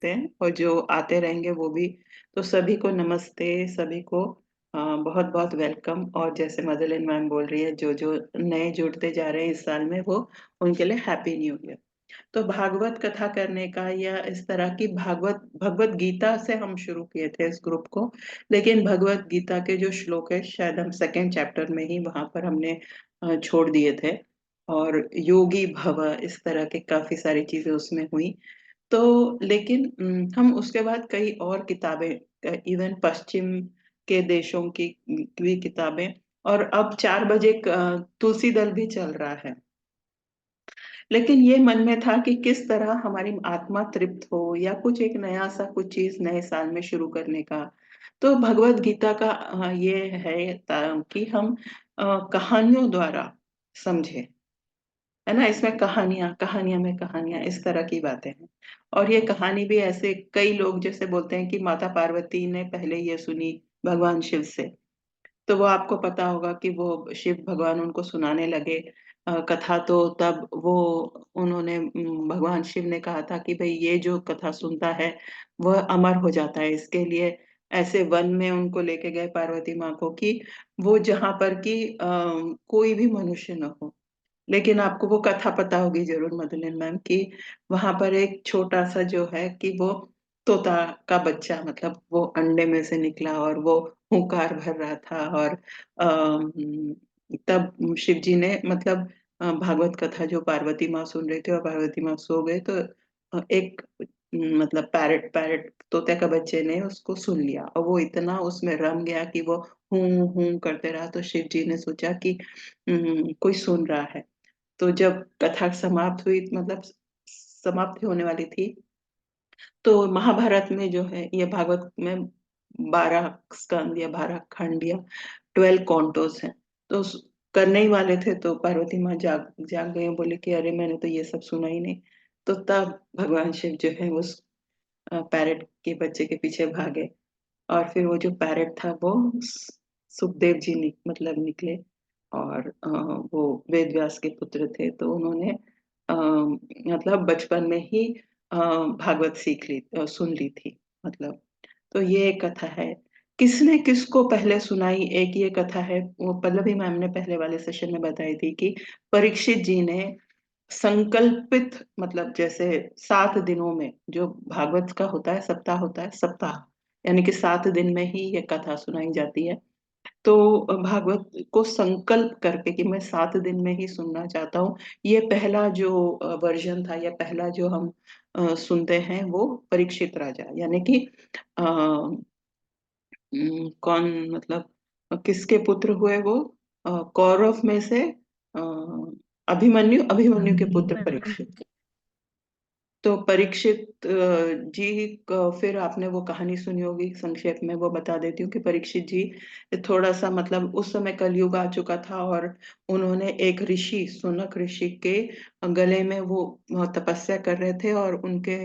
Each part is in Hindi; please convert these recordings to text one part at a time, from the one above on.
सकते हैं, और जो आते रहेंगे वो भी। तो सभी को नमस्ते, सभी को बहुत बहुत वेलकम। और जैसे मदरलिन मैम बोल रही है, जो जो नए जुड़ते जा रहे हैं इस साल में, वो उनके लिए हैप्पी न्यू ईयर। तो भागवत कथा करने का, या इस तरह की भगवत गीता से हम शुरू किए थे इस ग्रुप को, लेकिन भगवत गीता के जो श्लोक है शायद हम सेकेंड चैप्टर में ही वहां पर हमने छोड़ दिए थे। और योगी भव, इस तरह के काफी सारी चीजें उसमें हुई। तो लेकिन हम उसके बाद कई और किताबें, इवन पश्चिम के देशों की भी किताबें, और अब 4 बजे तुलसी दल भी चल रहा है। लेकिन ये मन में था कि किस तरह हमारी आत्मा तृप्त हो, या कुछ एक नया सा कुछ चीज नए साल में शुरू करने का। तो भगवत गीता का ये है कि हम कहानियों द्वारा समझे, है ना। इसमें कहानियां कहानियां में कहानियां, इस तरह की बातें हैं। और ये कहानी भी ऐसे, कई लोग जैसे बोलते हैं कि माता पार्वती ने पहले ये सुनी भगवान शिव से। तो वो आपको पता होगा कि वो शिव भगवान उनको सुनाने लगे कथा। तो तब वो उन्होंने भगवान शिव ने कहा था कि भाई ये जो कथा सुनता है वह अमर हो जाता है। इसके लिए ऐसे वन में उनको लेके गए पार्वती माँ को, कि वो जहाँ पर कि कोई भी मनुष्य न हो। लेकिन आपको वो कथा पता होगी जरूर मधुलिन मैम, कि वहां पर एक छोटा सा जो है कि वो तोता का बच्चा, मतलब वो अंडे में से निकला और वो हुंकार भर रहा था। और तब शिव जी ने, मतलब भागवत कथा जो पार्वती माँ सुन रही थी और पार्वती माँ सो गए, तो एक मतलब पैरट पैरट तोते का बच्चे ने उसको सुन लिया, और वो इतना उसमें रम गया कि वो हूं हूं करते रहा। तो शिव जी ने सोचा कि कोई सुन रहा है। तो जब कथा समाप्त हुई, मतलब समाप्ति होने वाली थी, तो महाभारत में जो है, ये भागवत में 12 स्कंद या 12 खंड या 12 कॉन्टोस हैं। तो करने ही वाले थे, तो पार्वती माँ जाग जाग गई, बोले कि अरे मैंने तो ये सब सुना ही नहीं। तो तब भगवान शिव जो है उस पैरेट के बच्चे के पीछे भागे, और फिर वो जो पैरेट था वो सुखदेव जी मतलब निकले। और वो वेद व्यास के पुत्र थे, तो उन्होंने मतलब बचपन में ही भागवत सुन ली थी, मतलब। तो ये एक कथा है। किसने किसको पहले सुनाई, एक ये कथा है, वो पल्लवी मैम ने पहले वाले सेशन में बताई थी कि परीक्षित जी ने संकल्पित, मतलब जैसे 7 दिनों में, जो भागवत का होता है सप्ताह, होता है सप्ताह, यानी कि 7 दिन में ही ये कथा सुनाई जाती है। तो भागवत को संकल्प करके कि मैं 7 दिन में ही सुनना चाहता हूँ, ये पहला जो वर्जन था, या पहला जो हम सुनते हैं, वो परीक्षित राजा, यानी कि कौन, मतलब किसके पुत्र हुए वो, कौरव में से अभिमन्यु के पुत्र परीक्षित। तो परीक्षित जी का फिर आपने वो कहानी सुनी होगी, संक्षेप में वो बता देती हूँ कि परीक्षित जी थोड़ा सा, मतलब उस समय कलयुग आ चुका था, और उन्होंने एक ऋषि, सुनक ऋषि के गले में वो तपस्या कर रहे थे, और उनके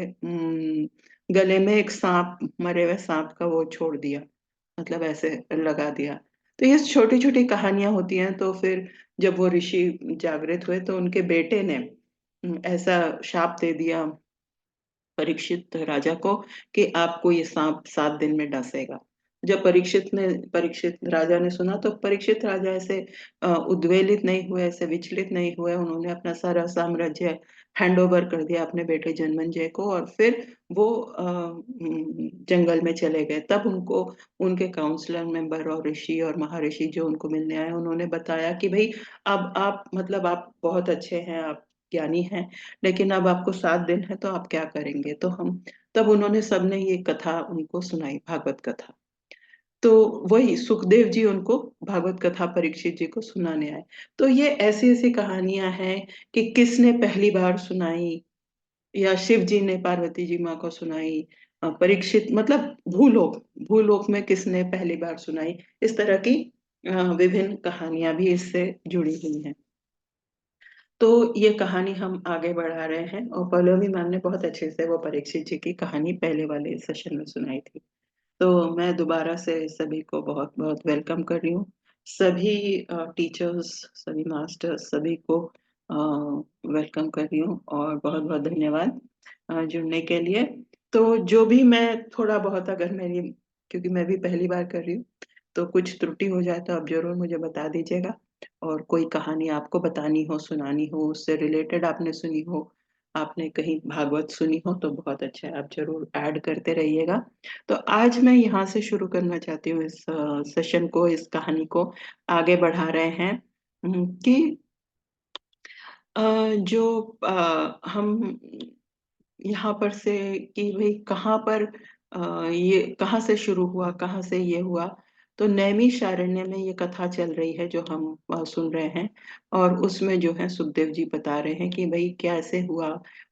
गले में एक सांप, मरे हुए सांप का वो छोड़ दिया, मतलब ऐसे लगा दिया। तो ये छोटी छोटी कहानियां होती हैं। तो फिर जब वो ऋषि जागृत हुए, तो उनके बेटे ने ऐसा शाप दे दिया परीक्षित राजा को कि आपको ये सांप 7 दिन में डसेगा। जब परीक्षित राजा ने सुना, तो परीक्षित राजा ऐसे उद्वेलित नहीं हुए, ऐसे विचलित नहीं हुए। उन्होंने अपना सारा साम्राज्य हैंड ओवर कर दिया अपने बेटे जनमेजय को, और फिर वो जंगल में चले गए। तब उनको उनके काउंसलर मेंबर और ऋषि और महर्षि जो उनको मिलने आए, उन्होंने बताया कि भाई अब आप, मतलब आप बहुत अच्छे हैं, आप ज्ञानी हैं, लेकिन अब आपको 7 दिन है, तो आप क्या करेंगे। तो हम, तब उन्होंने, सबने ये कथा उनको सुनाई, भागवत कथा। तो वही सुखदेव जी उनको भागवत कथा परीक्षित जी को सुनाने आए। तो ये ऐसी ऐसी कहानियां हैं कि किसने पहली बार सुनाई, या शिव जी ने पार्वती जी माँ को सुनाई, परीक्षित, मतलब भूलोक भूलोक में किसने पहली बार सुनाई, इस तरह की विभिन्न कहानियां भी इससे जुड़ी हुई हैं। तो ये कहानी हम आगे बढ़ा रहे हैं, और पल्लवी मैम ने बहुत अच्छे से वो परीक्षित जी की कहानी पहले वाले सेशन में सुनाई थी। तो मैं दोबारा से सभी को बहुत बहुत वेलकम कर रही हूँ। सभी टीचर्स, सभी मास्टर्स, सभी को वेलकम कर रही हूँ, और बहुत बहुत धन्यवाद जुड़ने के लिए। तो जो भी मैं थोड़ा बहुत, अगर मेरी, क्योंकि मैं भी पहली बार कर रही हूँ, तो कुछ त्रुटि हो जाए तो आप जरूर मुझे बता दीजिएगा। और कोई कहानी आपको बतानी हो, सुनानी हो, उससे रिलेटेड आपने सुनी हो, आपने कहीं भागवत सुनी हो, तो बहुत अच्छा है, आप जरूर ऐड करते रहिएगा। तो आज मैं यहाँ से शुरू करना चाहती हूँ इस सेशन को, इस कहानी को आगे बढ़ा रहे हैं। कि अ, जो हम यहाँ पर से, कि भाई कहाँ पर ये कहाँ से शुरू हुआ, कहाँ से ये हुआ। तो नैमिषारण्य में ये कथा चल रही है जो हम सुन रहे हैं। और उसमें जो है सुखदेव जी बता रहे हैं कि भाई कैसे हुआ।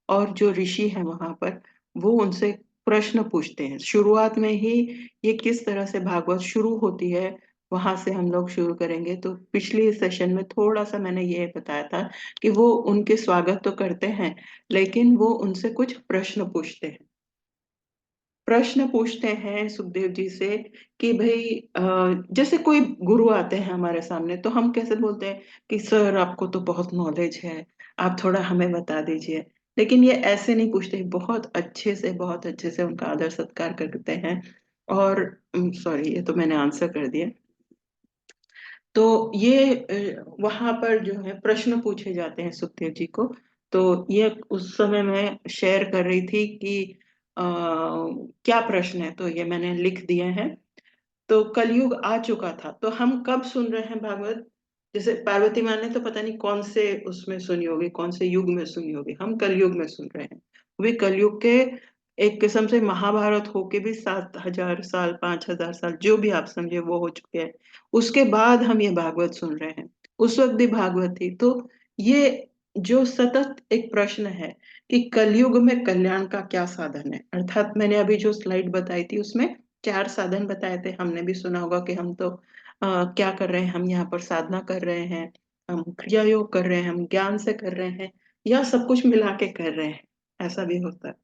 और जो ऋषि है वहां पर, वो उनसे प्रश्न पूछते हैं शुरुआत में ही। ये किस तरह से भागवत शुरू होती है, वहां से हम लोग शुरू करेंगे। तो पिछले सेशन में थोड़ा सा मैंने ये बताया था कि वो उनके स्वागत तो करते हैं, लेकिन वो उनसे कुछ प्रश्न पूछते हैं सुखदेव जी से। कि भाई जैसे कोई गुरु आते हैं हमारे सामने, तो हम कैसे बोलते हैं कि सर आपको तो बहुत नॉलेज है, आप थोड़ा हमें बता दीजिए। लेकिन ये ऐसे नहीं पूछते, बहुत अच्छे से उनका आदर सत्कार करते हैं। और सॉरी, ये तो मैंने आंसर कर दिया। तो ये वहां पर जो है प्रश्न पूछे जाते हैं सुखदेव जी को। तो ये उस समय मैं शेयर कर रही थी कि क्या प्रश्न है, तो ये मैंने लिख दिए हैं। तो कलयुग आ चुका था, तो हम कब सुन रहे हैं भागवत। जैसे पार्वती माँ ने तो पता नहीं कौन से उसमें सुनी होगी, कौन से युग में सुनी होगी, हम कलयुग में सुन रहे हैं। वे कलयुग के एक किस्म से महाभारत होके भी 7,000 साल, 5,000 साल, जो भी आप समझे वो हो चुके हैं। उसके बाद हम ये भागवत सुन रहे हैं। उस वक्त भी भागवत थी। तो ये जो सतत एक प्रश्न है कि कलयुग में कल्याण का क्या साधन है, अर्थात मैंने अभी जो स्लाइड बताई थी उसमें 4 साधन बताए थे। हमने भी सुना होगा कि हम तो क्या कर रहे हैं, हम यहाँ पर साधना कर रहे हैं, हम क्रिया योग कर रहे हैं, हम ज्ञान से कर रहे हैं, या सब कुछ मिला के कर रहे हैं, ऐसा भी होता है।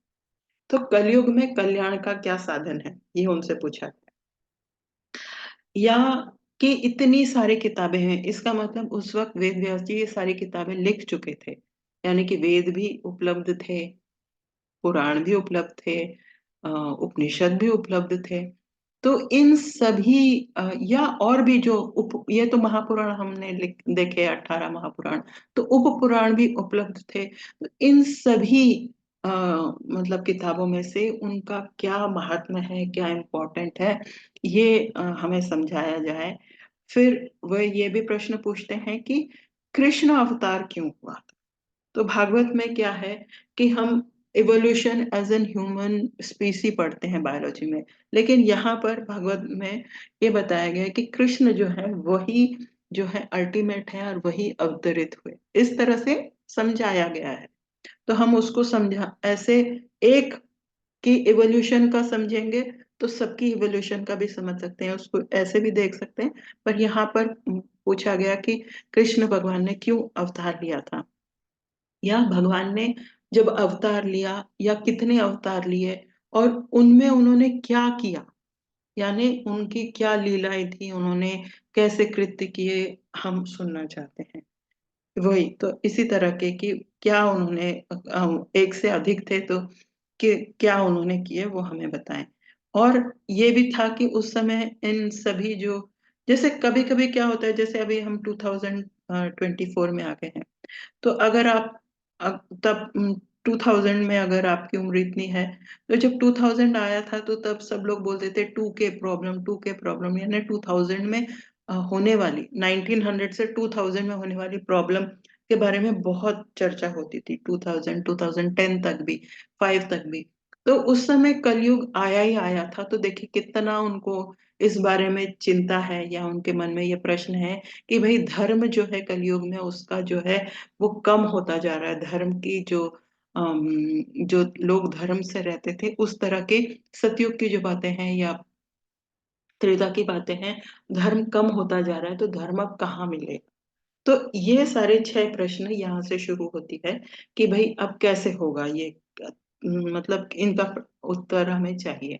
तो कलयुग में कल्याण का क्या साधन है, ये उनसे पूछा गया। या कि इतनी सारी किताबें हैं, इसका मतलब उस वक्त वेद व्यास जी ये सारी किताबें लिख चुके थे। यानी कि वेद भी उपलब्ध थे, पुराण भी उपलब्ध थे, उपनिषद भी उपलब्ध थे। तो इन सभी या और भी जो उप ये तो महापुराण हमने देखे 18 महापुराण। तो उप पुराण भी उपलब्ध थे। तो इन सभी मतलब किताबों में से उनका क्या महात्म्य है, क्या इम्पोर्टेंट है, ये हमें समझाया जाए। फिर वह ये भी प्रश्न पूछते हैं कि कृष्ण अवतार क्यों हुआ। तो भागवत में क्या है कि हम evolution as an human species पढ़ते हैं बायोलॉजी में, लेकिन यहाँ पर भागवत में ये बताया गया है कि कृष्ण जो है वही जो है अल्टीमेट है, और वही अवतरित हुए, इस तरह से समझाया गया है। तो हम उसको समझा ऐसे, एक की इवोल्यूशन का समझेंगे तो सबकी इवोल्यूशन का भी समझ सकते हैं, उसको ऐसे भी देख सकते हैं। पर यहाँ पर पूछा गया कि कृष्ण भगवान ने क्यों अवतार लिया था, या भगवान ने जब अवतार लिया या कितने अवतार लिए, और उनमें उन्होंने क्या किया, यानी उनकी क्या लीलाएं थी, उन्होंने कैसे कृत्य किए, हम सुनना चाहते हैं। वही तो इसी तरह के कि क्या उन्होंने एक से अधिक थे तो कि क्या उन्होंने किए वो हमें बताएं। और ये भी था कि उस समय इन सभी जो, जैसे कभी कभी क्या होता है, जैसे अभी हम 2024 में आ गए हैं। तो अगर आप तब 2000 में अगर आपकी उम्र इतनी है, तो जब 2000 आया था तो तब सब लोग बोलते थे 2K प्रॉब्लम, 2K प्रॉब्लम, यानी 2000 में होने वाली, 1900 से 2000 में होने वाली प्रॉब्लम के बारे में बहुत चर्चा होती थी। 2000, 2010 तक भी, 5 तक भी। तो उस समय कलयुग आया ही आया था। तो देखिए कितना उनको इस बारे में चिंता है, या उनके मन में ये प्रश्न है कि भाई धर्म जो है कलयुग में उसका जो है वो कम होता जा रहा है। धर्म की जो जो लोग धर्म से रहते थे उस तरह के, सतयुग की जो बातें हैं या त्रेता की बातें हैं, धर्म कम होता जा रहा है, तो धर्म अब कहाँ मिलेगा। तो ये सारे 6 प्रश्न यहाँ से शुरू होती है कि भाई अब कैसे होगा ये, मतलब इनका उत्तर हमें चाहिए।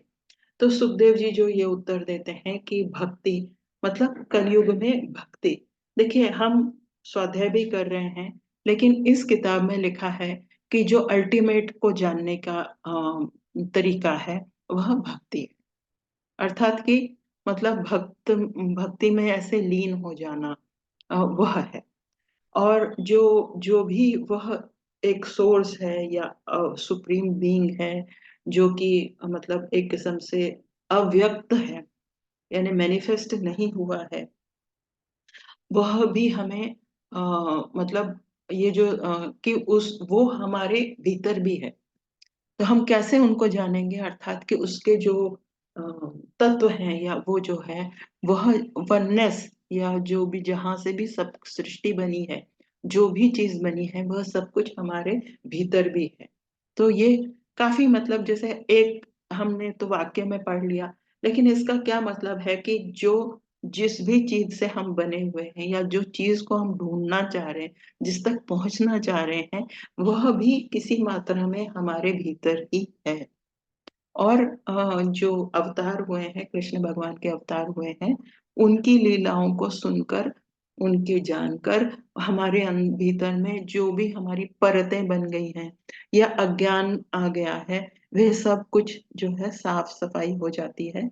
तो सुखदेव जी जो ये उत्तर देते हैं कि भक्ति, मतलब कलयुग में भक्ति। देखिए हम स्वाध्याय भी कर रहे हैं, लेकिन इस किताब में लिखा है कि जो अल्टीमेट को जानने का तरीका है वह भक्ति है। अर्थात कि मतलब भक्ति में ऐसे लीन हो जाना, वह है। और जो जो भी वह एक सोर्स है या सुप्रीम बीइंग है, जो कि मतलब एक किस्म से अव्यक्त है, यानी मैनिफेस्ट नहीं हुआ है, वह भी हमें मतलब ये जो कि उस वो हमारे भीतर भी है। तो हम कैसे उनको जानेंगे? अर्थात कि उसके जो अ, तत्व हैं या वो जो है वह वननेस, या जो भी जहाँ से भी सब सृष्टि बनी है, जो भी चीज बनी है, वह सब कुछ हमारे भीतर भी है। तो ये काफी मतलब जैसे एक हमने तो वाक्य में पढ़ लिया, लेकिन इसका क्या मतलब है कि जो जिस भी चीज से हम बने हुए हैं या जो चीज को हम ढूंढना चाह रहे हैं, जिस तक पहुंचना चाह रहे हैं, वह भी किसी मात्रा में हमारे भीतर ही है। और जो अवतार हुए हैं, कृष्ण भगवान के अवतार हुए हैं, उनकी लीलाओं को सुनकर, उनके जानकर, हमारे भीतर में जो भी हमारी परतें बन गई हैं या अज्ञान आ गया है, वह सब कुछ जो है साफ सफाई हो जाती है।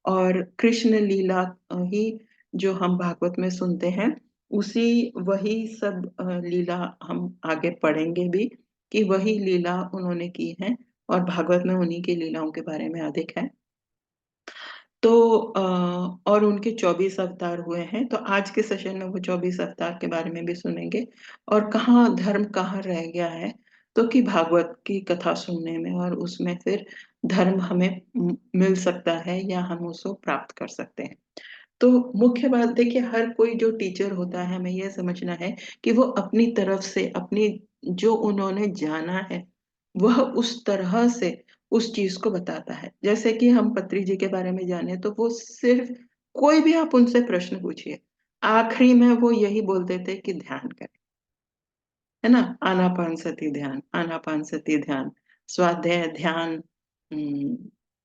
और कृष्ण लीला ही जो हम भागवत में सुनते हैं, उसी वही सब लीला हम आगे पढ़ेंगे भी, कि वही लीला उन्होंने की है, और भागवत में उन्हीं की लीलाओं के बारे में अधिक है। तो और उनके 24 अवतार हुए हैं, तो आज के सेशन में वो 24 अवतार के बारे में भी सुनेंगे, और कहाँ धर्म कहाँ रह गया है, तो कि भागवत की कथा सुनने में, और उसमें फिर धर्म हमें मिल सकता है या हम उसको प्राप्त कर सकते हैं। तो मुख्य बात देखिए, हर कोई जो टीचर होता है, हमें यह समझना है कि वो अपनी तरफ से, अपनी जो उन्होंने जाना है, वह उस तरह से उस चीज को बताता है। जैसे कि हम पत्री जी के बारे में जाने, तो वो सिर्फ, कोई भी आप उनसे प्रश्न पूछिए, आखिरी में वो यही बोलते थे कि ध्यान करें, है ना? आनापान सती ध्यान, आनापान सती ध्यान, स्वाध्याय ध्यान,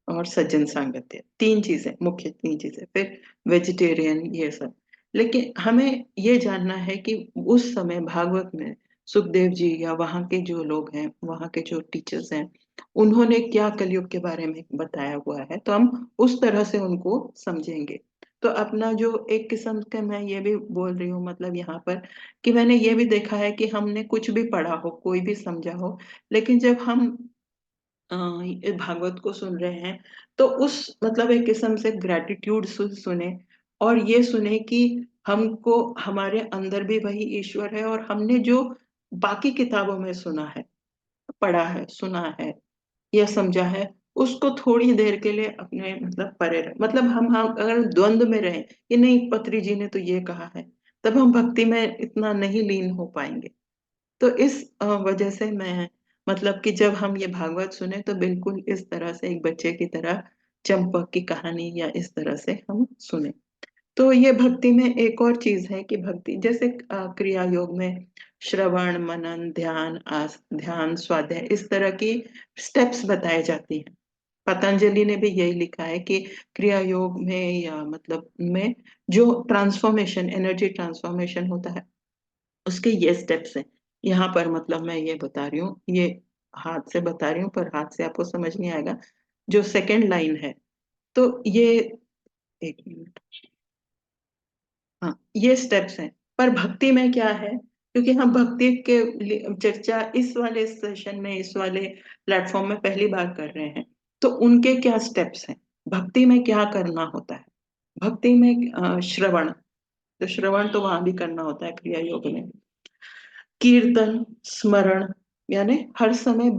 और सज्जन सांगत्य, तीन चीजें, मुख्य तीन चीजें, फिर वेजिटेरियन, ये सब। लेकिन हमें ये जानना है कि उस समय भागवत में सुखदेव जी या वहाँ के जो लोग हैं, वहाँ के जो टीचर्स हैं, उन्होंने क्या कलयुग के बारे में बताया हुआ है, तो हम उस तरह से उनको समझेंगे। तो अपना जो एक किस्म का, मैं ये भी बोल रही हूँ मतलब यहाँ पर, कि मैंने ये भी देखा है कि हमने कुछ भी पढ़ा हो, कोई भी समझा हो, लेकिन जब हम ये भागवत को सुन रहे हैं, तो उस मतलब एक किस्म से ग्रेटिट्यूड सुने, और ये सुने कि हमको, हमारे अंदर भी वही ईश्वर है, और हमने जो बाकी किताबों में सुना है, पढ़ा है, सुना है या समझा है, उसको थोड़ी देर के लिए अपने मतलब परे रहे। मतलब हम अगर द्वंद में रहें कि नहीं, पत्री जी ने तो ये कहा है, तब हम भक्ति में इतना नहीं लीन हो पाएंगे। तो इस वजह से मैं मतलब कि जब हम ये भागवत सुने, तो बिल्कुल इस तरह से एक बच्चे की तरह चंपक की कहानी या इस तरह से हम सुने। तो ये भक्ति में एक और चीज है कि भक्ति जैसे क्रिया योग में श्रवण, मनन, ध्यान, ध्यान, स्वाध्याय, इस तरह की स्टेप्स बताए जाती हैं। पतंजलि ने भी यही लिखा है कि क्रिया योग में या मतलब में जो ट्रांसफॉर्मेशन, एनर्जी ट्रांसफॉर्मेशन होता है, उसके ये स्टेप्स हैं। यहाँ पर मतलब मैं ये बता रही हूँ, ये हाथ से बता रही हूँ, पर हाथ से आपको समझ नहीं आएगा। जो सेकंड लाइन है, तो ये, एक मिनट, हाँ, ये स्टेप्स हैं। पर भक्ति में क्या है, क्योंकि हम भक्ति के चर्चा इस वाले सेशन में, इस वाले प्लेटफॉर्म में पहली बार कर रहे हैं, तो उनके क्या स्टेप्स हैं, भक्ति में क्या करना होता है। भक्ति में श्रवण, तो श्रवण तो वहां भी करना होता है क्रिया योग में। कीर्तन, स्मरण, यानी हर समय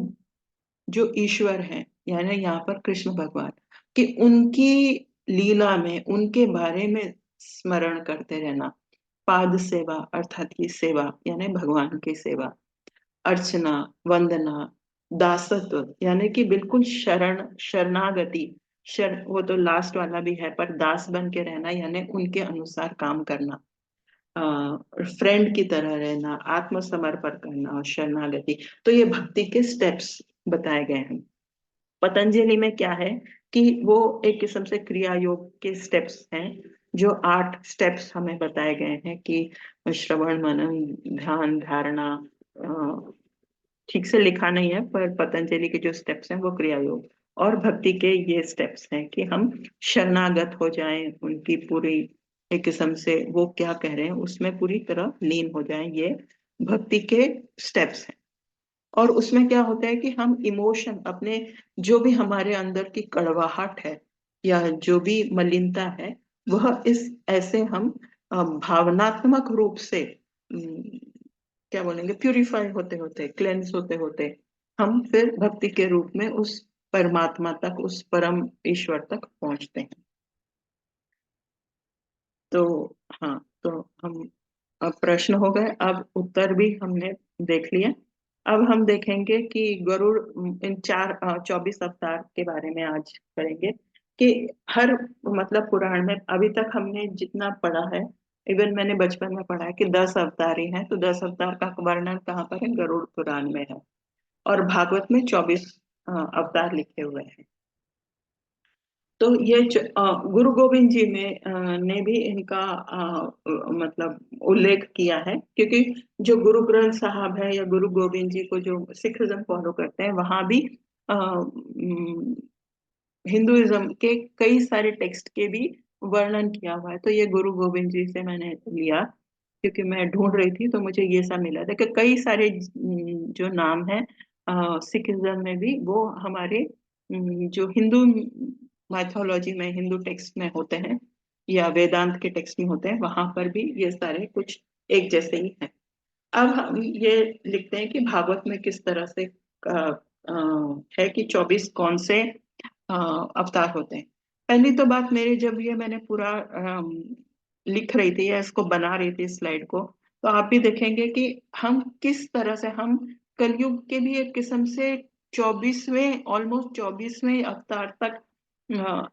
जो ईश्वर है, यानी यहाँ पर कृष्ण भगवान, कि उनकी लीला में, उनके बारे में स्मरण करते रहना। पाद सेवा, अर्थात की सेवा, यानी भगवान की सेवा। अर्चना, वंदना, दासत्व, यानी कि बिल्कुल शरणागति, वो तो लास्ट वाला भी है, पर दास बन के रहना, यानी उनके अनुसार काम करना, फ्रेंड की तरह रहना, आत्मसमर्पण करना और शरणागति। तो ये भक्ति के स्टेप्स बताए गए हैं। पतंजलि में क्या है कि वो एक किस्म से क्रिया योग के स्टेप्स हैं, जो 8 स्टेप्स हमें बताए गए हैं कि श्रवण, मनन, ध्यान, धारणा, ठीक से लिखा नहीं है, पर पतंजलि के जो स्टेप्स हैं वो क्रिया योग। और भक्ति के ये स्टेप्स हैं कि हम शरणागत हो जाएं, उनकी पूरी एक किस्म से वो क्या कह रहे हैं उसमें पूरी तरह लीन हो जाएं। ये भक्ति के स्टेप्स हैं। और उसमें क्या होता है कि हम इमोशन अपने, जो भी हमारे अंदर की कड़वाहट है या जो भी मलिनता है, वह इस ऐसे हम भावनात्मक रूप से क्या बोलेंगे, प्यूरिफाई होते होते, क्लेंस होते होते हम फिर भक्ति के रूप में उस परमात्मा तक, उस परम ईश्वर तक पहुंचते हैं। तो हाँ, तो हम, अब प्रश्न हो गए, अब उत्तर भी हमने देख लिया। अब हम देखेंगे कि गरुड़, इन 24 अवतार के बारे में आज करेंगे कि हर मतलब पुराण में अभी तक हमने जितना पढ़ा है, इवन मैंने बचपन में पढ़ा है कि 10 अवतार ही हैं, तो 10 अवतार का वर्णन कहाँ पर है? गरुड़ पुराण में है। और भागवत में 24 अवतार लिखे हुए हैं। तो ये गुरु गोविंद जी में ने भी इनका मतलब उल्लेख किया है, क्योंकि जो गुरु ग्रंथ साहब है या गुरु गोविंद जी को जो सिखिज्म फॉलो करते हैं, वहां भी हिंदुइज्म के कई सारे टेक्स्ट के भी वर्णन किया हुआ है। तो ये गुरु गोविंद जी से मैंने लिया, क्योंकि मैं ढूंढ रही थी तो मुझे ये सब मिला था कि कई सारे जो नाम है सिखिज्म में भी, वो हमारे जो हिंदू माइथोलॉजी में, हिंदू टेक्स्ट में होते हैं या वेदांत के टेक्स्ट में होते हैं, वहां पर भी ये सारे कुछ एक जैसे ही हैं। अब हम ये लिखते हैं कि भागवत में किस तरह से है कि 24 कौन से अवतार होते हैं। पहली तो बात मेरी, जब ये मैंने पूरा लिख रही थी या इसको बना रही थी स्लाइड को, तो आप भी देखेंगे कि हम किस तरह से हम कलयुग के भी एक किस्म से 24वें, ऑलमोस्ट 24वें अवतार तक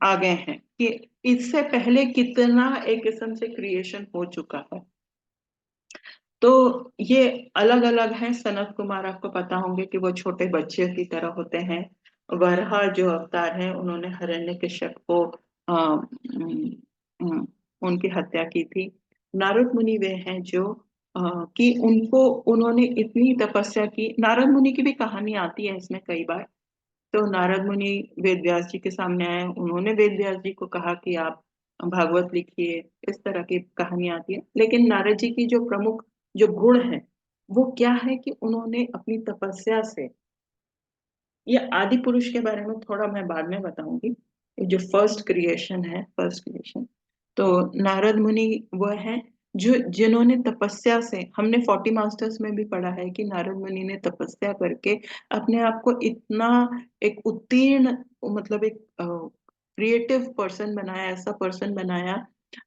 आ गए हैं, कि इससे पहले कितना एक किस्म से क्रिएशन हो चुका है। तो ये अलग अलग हैं। सनत कुमार, आपको पता होंगे कि वो छोटे बच्चे की तरह होते हैं। वराह जो अवतार हैं, उन्होंने हिरण्यकश्यप को उनकी हत्या की थी। नारद मुनि वे हैं जो कि उनको, उन्होंने इतनी तपस्या की। नारद मुनि की भी कहानी आती है इसमें कई बार। तो नारद मुनि वेद व्यास जी के सामने आए, उन्होंने वेद व्यास जी को कहा कि आप भागवत लिखिए। इस तरह की कहानी आती है। लेकिन नारद जी की जो प्रमुख जो गुण है, वो क्या है कि उन्होंने अपनी तपस्या से, ये आदि पुरुष के बारे में थोड़ा मैं बाद में बताऊंगी, ये जो फर्स्ट क्रिएशन है, फर्स्ट क्रिएशन, तो नारद मुनि वो है जो, जिन्होंने तपस्या से, हमने 40 मास्टर्स में भी पढ़ा है कि नारद मुनि ने तपस्या करके अपने आप को इतना एक उत्तीर्ण, मतलब एक क्रिएटिव पर्सन बनाया, ऐसा पर्सन बनाया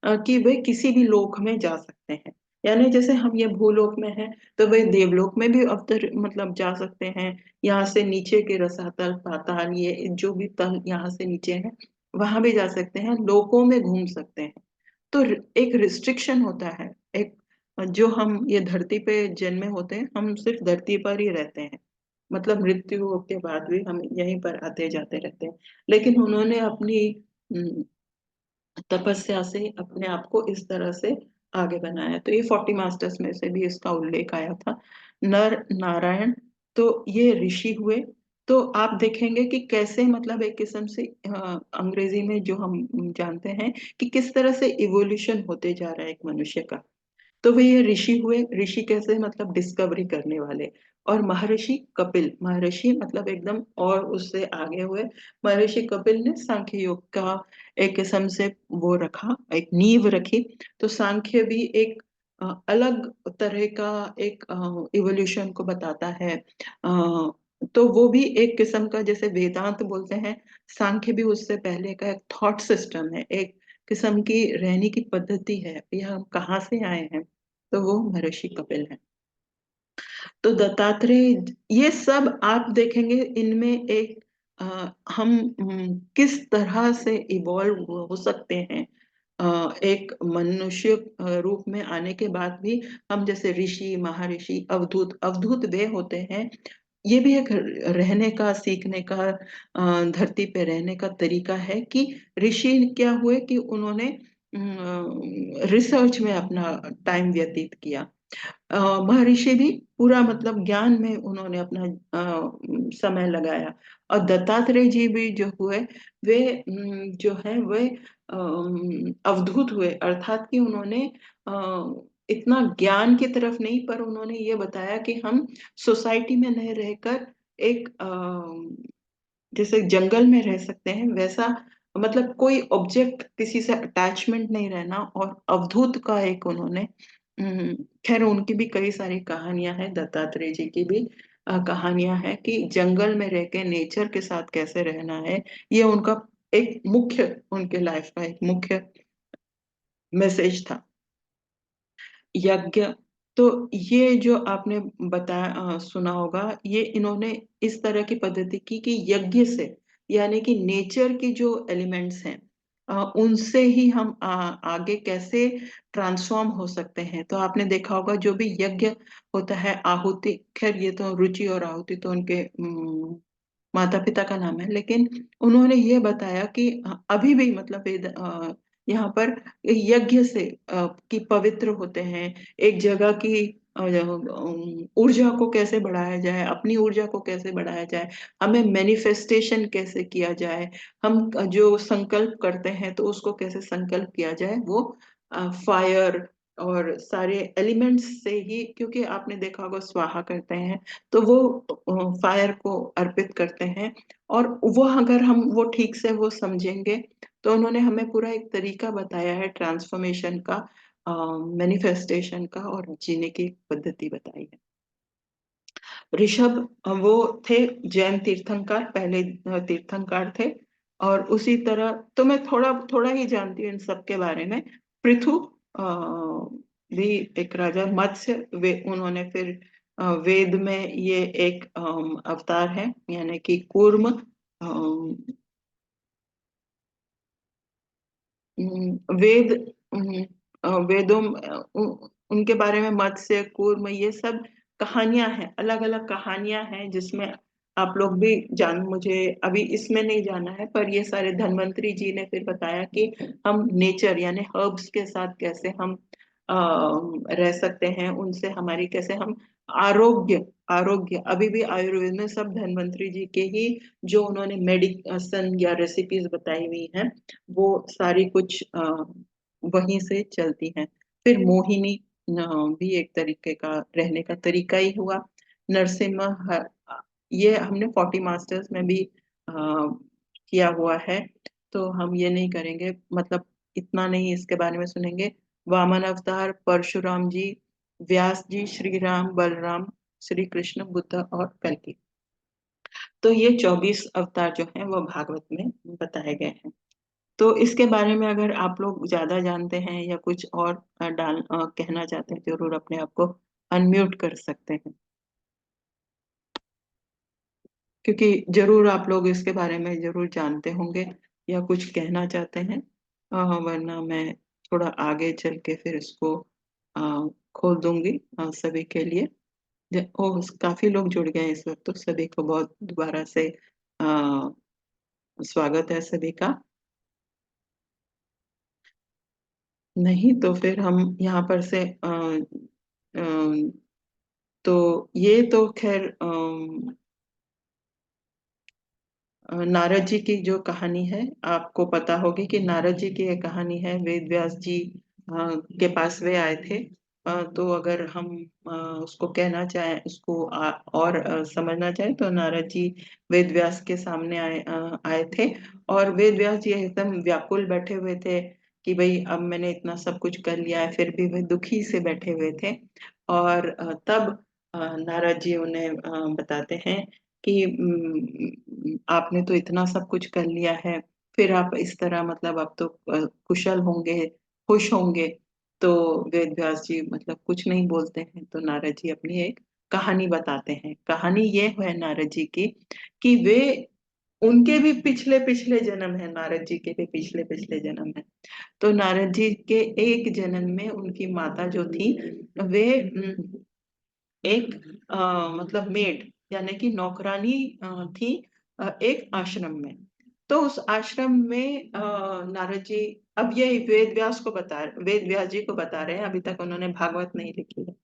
कि वे किसी भी लोक में जा सकते हैं। यानी जैसे हम ये भूलोक में हैं, तो वे देवलोक में भी अवतर मतलब जा सकते हैं। यहाँ से नीचे के रसातल, पाताल, ये जो भी तल यहाँ से नीचे है, वहां भी जा सकते हैं, लोकों में घूम सकते हैं। तो एक रिस्ट्रिक्शन होता है, एक, जो हम ये धरती पे जन्मे होते हैं, हम सिर्फ धरती पर ही रहते हैं, मतलब मृत्यु के बाद भी हम यहीं पर आते जाते रहते हैं। लेकिन उन्होंने अपनी तपस्या से अपने आप को इस तरह से आगे बनाया। तो ये 40 मास्टर्स में से भी इसका उल्लेख आया था। नर नारायण, तो ये ऋषि हुए। तो आप देखेंगे कि कैसे, मतलब एक किस्म से अंग्रेजी में जो हम जानते हैं कि किस तरह से इवोल्यूशन होते जा रहा है एक मनुष्य का। तो वे ये ऋषि हुए। ऋषि कैसे, मतलब डिस्कवरी करने वाले। और महर्षि कपिल, महर्षि मतलब एकदम और उससे आगे हुए, महर्षि कपिल ने सांख्य योग का एक किस्म से वो रखा, एक नींव रखी। तो सांख्य भी एक अलग तरह का एक इवोल्यूशन को बताता है। तो वो भी एक किस्म का, जैसे वेदांत बोलते हैं, सांख्य भी उससे पहले का एक थॉट सिस्टम है, एक किस्म की रहने की पद्धति है, यह हम कहाँ से आए हैं। तो वो महर्षि कपिल है। तो दत्तात्रेय, ये सब आप देखेंगे इनमें एक हम किस तरह से इवॉल्व हो सकते हैं एक मनुष्य रूप में आने के बाद भी। हम जैसे ऋषि, महर्षि, अवधूत, अवधूत वे होते हैं। ये भी एक रहने का, सीखने का, धरती पे रहने का तरीका है कि ऋषि क्या हुए कि उन्होंने रिसर्च में अपना टाइम व्यतीत किया। महर्षि भी पूरा मतलब ज्ञान में उन्होंने अपना समय लगाया। और दत्तात्रेय जी भी जो हुए वे जो है वे अवधूत हुए, अर्थात कि उन्होंने इतना ज्ञान की तरफ नहीं, पर उन्होंने ये बताया कि हम सोसाइटी में नहीं रहकर एक जैसे जंगल में रह सकते हैं वैसा, मतलब कोई ऑब्जेक्ट किसी से अटैचमेंट नहीं रहना, और अवधूत का एक उन्होंने अम, खैर उनकी भी कई सारी कहानियां हैं, दत्तात्रेय जी की भी कहानियां हैं कि जंगल में रह के नेचर के साथ कैसे रहना है। ये उनका एक मुख्य, उनके लाइफ का एक मुख्य मैसेज था। यज्ञ, तो ये जो आपने बताया सुना होगा, ये इन्होंने इस तरह की पद्धति की कि यज्ञ से, यानी कि नेचर की जो एलिमेंट्स हैं उनसे ही हम आगे कैसे ट्रांसफॉर्म हो सकते हैं। तो आपने देखा होगा जो भी यज्ञ होता है, आहुति, खैर ये तो रुचि और आहुति तो उनके माता पिता का नाम है, लेकिन उन्होंने ये बताया कि अभी भी मतलब यहाँ पर यज्ञ से कि पवित्र होते हैं, एक जगह की ऊर्जा को कैसे बढ़ाया जाए, अपनी ऊर्जा को कैसे बढ़ाया जाए, हमें मैनिफेस्टेशन कैसे किया जाए, हम जो संकल्प करते हैं तो उसको कैसे संकल्प किया जाए, वो फायर और सारे एलिमेंट्स से ही, क्योंकि आपने देखा होगा स्वाहा करते हैं तो वो फायर को अर्पित करते हैं। और वो अगर हम वो ठीक से वो समझेंगे तो उन्होंने हमें पूरा एक तरीका बताया है ट्रांसफॉर्मेशन का, मैनिफेस्टेशन का, और जीने की पद्धति बताई है। ऋषभ वो थे जैन तीर्थंकर, पहले तीर्थंकर थे। और उसी तरह तो मैं थोड़ा थोड़ा ही जानती हूँ इन सब के बारे में। पृथु भी एक राजा, मत्स्य वे उन्होंने फिर वेद में ये एक अवतार है, यानी कि कूर्म, वेद, वेदों उनके बारे में मत्स्य कूर्म ये सब कहानियां हैं, अलग अलग कहानियां हैं जिसमें आप लोग भी जान, मुझे अभी इसमें नहीं जाना है, पर ये सारे धन्वंतरी जी ने फिर बताया कि हम नेचर यानी हर्ब्स के साथ कैसे हम रह सकते हैं, उनसे हमारी कैसे हम आरोग्य, आरोग्य अभी भी आयुर्वेद में सब धन्वंतरी जी के ही जो उन्होंने मेडिसन या रेसिपीज बताई हुई हैं वो सारी कुछ वहीं से चलती हैं। फिर मोहिनी भी एक तरीके का रहने का तरीका ही हुआ। नरसिम्हा ये हमने 40 मास्टर्स में भी किया हुआ है, तो हम ये नहीं करेंगे, मतलब इतना नहीं इसके बारे में सुनेंगे। वामन अवतार, परशुराम जी, व्यास जी, श्री राम, बलराम, श्री कृष्ण, बुद्ध और कल्कि। तो ये 24 अवतार जो हैं वो भागवत में बताए गए हैं। तो इसके बारे में अगर आप लोग ज्यादा जानते हैं या कुछ और कहना चाहते हैं, जरूर अपने आप को अनम्यूट कर सकते हैं, क्योंकि जरूर आप लोग इसके बारे में जरूर जानते होंगे या कुछ कहना चाहते हैं। वरना मैं थोड़ा आगे चल के फिर इसको खोल दूंगी सभी के लिए। काफी लोग जुड़ गए हैं इस वक्त, तो सभी को बहुत दोबारा से आ, स्वागत है सभी का। नहीं तो फिर हम यहाँ पर से तो ये तो खैर नारद जी की जो कहानी है, आपको पता होगी कि नारद जी की ये कहानी है, वेद व्यास जी के पास वे आए थे। तो अगर हम उसको कहना चाहें, उसको और समझना चाहें तो नारद जी वेद व्यास के सामने आए थे, और वेद व्यास जी एकदम व्याकुल बैठे हुए थे कि भाई अब मैंने इतना सब कुछ कर लिया है, फिर भी वे दुखी से बैठे हुए थे। और तब नारद जी उन्हें बताते हैं कि आपने तो इतना सब कुछ कर लिया है, फिर आप इस तरह मतलब आप तो कुशल होंगे, खुश होंगे। तो वेद व्यास जी मतलब कुछ नहीं बोलते हैं, तो नारद जी अपनी एक कहानी बताते हैं। कहानी ये है नारद जी की कि वे, उनके भी पिछले पिछले जन्म है, नारद जी के भी पिछले पिछले जन्म है। तो नारद जी के एक जन्म में उनकी माता जो थी वे एक मतलब मेड यानी कि नौकरानी थी एक आश्रम में। तो उस आश्रम में नारद जी, अब ये वेद व्यास जी को बता रहे हैं, अभी तक उन्होंने भागवत नहीं लिखी है।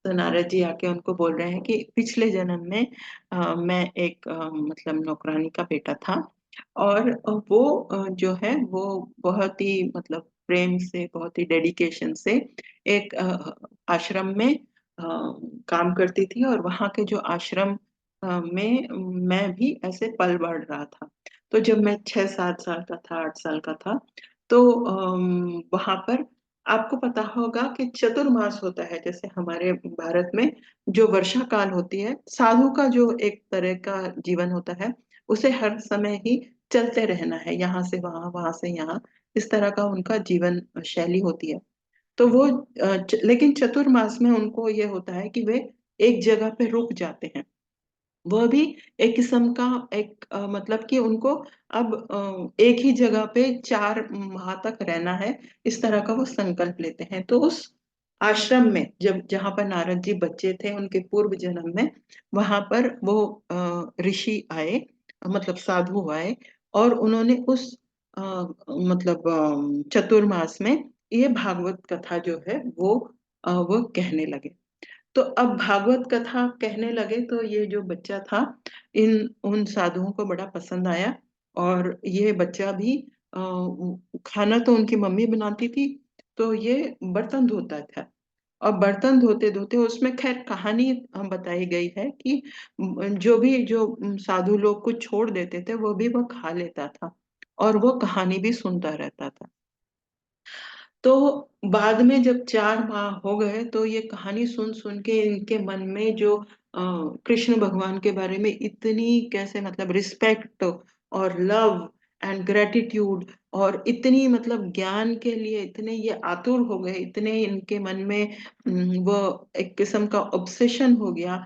तो नारद जी आके उनको बोल रहे हैं कि पिछले जन्म में मैं एक मतलब नौकरानी का बेटा था, और वो जो है वो बहुत ही मतलब प्रेम से, बहुत ही डेडिकेशन से एक आश्रम में काम करती थी, और वहाँ के जो आश्रम में मैं भी ऐसे पल बढ़ रहा था। तो जब मैं 6-7 साल का था, 8 साल का था, तो वहां पर आपको पता होगा कि चतुर्मास होता है, जैसे हमारे भारत में जो वर्षा काल होती है, साधु का जो एक तरह का जीवन होता है, उसे हर समय ही चलते रहना है, यहाँ से वहां, वहां से यहाँ, इस तरह का उनका जीवन शैली होती है। तो वो लेकिन चतुर्मास में उनको ये होता है कि वे एक जगह पे रुक जाते हैं। वह भी एक किस्म का एक मतलब कि उनको अब एक ही जगह पे 4 माह तक रहना है, इस तरह का वो संकल्प लेते हैं। तो उस आश्रम में जब जहाँ पर नारद जी बच्चे थे उनके पूर्व जन्म में, वहां पर वो ऋषि आए, मतलब साधु आए, और उन्होंने उस मतलब चतुर्मास में ये भागवत कथा जो है वो कहने लगे। तो अब भागवत कथा कहने लगे, तो ये जो बच्चा था, इन उन साधुओं को बड़ा पसंद आया, और ये बच्चा भी खाना तो उनकी मम्मी बनाती थी, तो ये बर्तन धोता था। और बर्तन धोते धोते उसमें खैर कहानी बताई गई है कि जो साधु लोग कुछ छोड़ देते थे वो भी वह खा लेता था, और वो कहानी भी सुनता रहता था। तो बाद में जब 4 माह हो गए, तो ये कहानी सुन सुन के इनके मन में जो कृष्ण भगवान के बारे में इतनी कैसे मतलब रिस्पेक्ट और लव एंड ग्रेटिट्यूड, और इतनी मतलब ज्ञान के लिए इतने ये आतुर हो गए, इतने इनके मन में वो एक किस्म का ऑब्सेशन हो गया,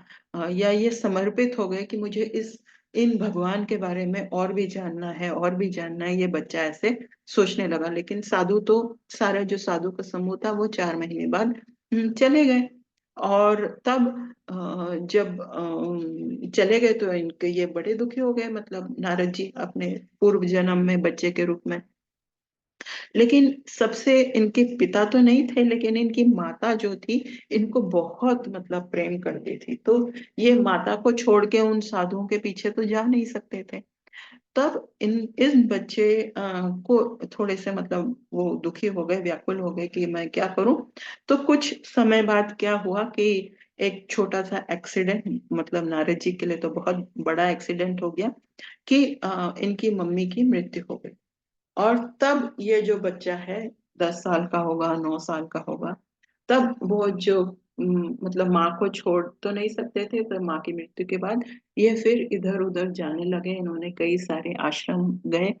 या ये समर्पित हो गए कि मुझे इस इन भगवान के बारे में और भी जानना है, और भी जानना है। ये बच्चा ऐसे सोचने लगा, लेकिन साधु तो, सारा जो साधु का समूह था वो 4 महीने बाद चले गए। और तब जब चले गए तो इनके ये बड़े दुखी हो गए, मतलब नारद जी अपने पूर्व जन्म में बच्चे के रूप में। लेकिन सबसे इनके पिता तो नहीं थे, लेकिन इनकी माता जो थी, इनको बहुत मतलब प्रेम करती थी, तो ये माता को छोड़ के उन साधुओं के पीछे तो जा नहीं सकते थे। तब इन इस बच्चे को थोड़े से मतलब वो दुखी हो गए, व्याकुल हो गए कि मैं क्या करूं। तो कुछ समय बाद क्या हुआ कि एक छोटा सा एक्सीडेंट, मतलब नारद जी के लिए तो बहुत बड़ा एक्सीडेंट हो गया, कि इनकी मम्मी की मृत्यु हो गई। और तब ये जो बच्चा है, 10 साल का होगा, 9 साल का होगा, तब वो जो मतलब माँ को छोड़ तो नहीं सकते थे, तो माँ की मृत्यु के बाद ये फिर इधर उधर जाने लगे। इन्होंने कई सारे आश्रम गए,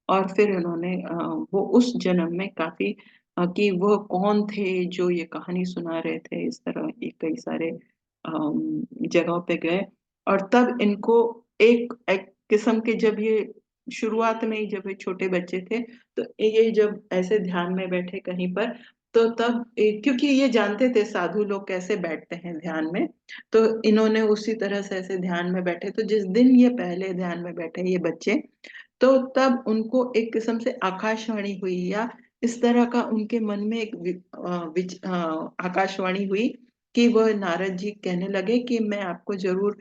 और फिर इन्होंने वो उस जन्म में काफी कि वो कौन थे जो ये कहानी सुना रहे थे, इस तरह ये कई सारे जगहों पे गए। और तब इनको एक किस्म के, जब ये शुरुआत में ही जब ये छोटे बच्चे थे, तो ये जब ऐसे ध्यान में बैठे कहीं पर, तो तब क्योंकि ये जानते थे साधु लोग कैसे बैठते हैं ध्यान में, तो इन्होंने उसी तरह से ऐसे ध्यान में बैठे। तो जिस दिन ये पहले ध्यान में बैठे ये बच्चे, तो तब उनको एक किस्म से आकाशवाणी हुई, या इस तरह का उनके मन में एक आकाशवाणी हुई, कि वह नारद जी कहने लगे कि मैं आपको जरूर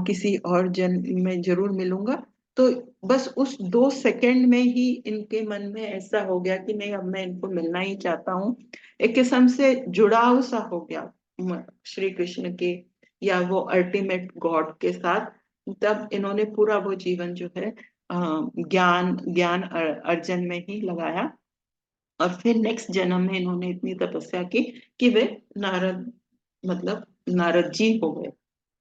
किसी और जन्म में जरूर मिलूंगा। तो बस उस 2 सेकंड में ही इनके मन में ऐसा हो गया कि नहीं, अब मैं इनको मिलना ही चाहता हूँ। एक किस्म से जुड़ाव सा हो गया श्री कृष्ण के, या वो अल्टीमेट गॉड के साथ। तब इन्होंने पूरा वो जीवन जो है ज्ञान ज्ञान अर्जन में ही लगाया। और फिर नेक्स्ट जन्म में इन्होंने इतनी तपस्या की कि वे नारद, मतलब नारद जी हो गए।